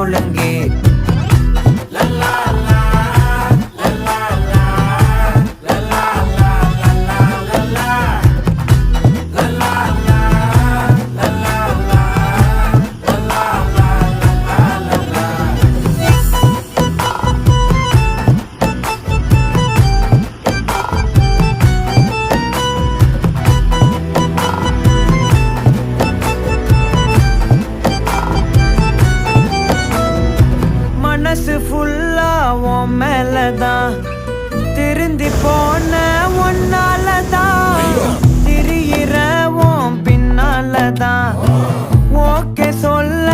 ஒழுங்கு. மனசு ஃபுல்லா உன் மேலதான், திருந்தி போன ஒன்னாலதான், திரியிற உன் பின்னாலதான், ஓகே சொல்ல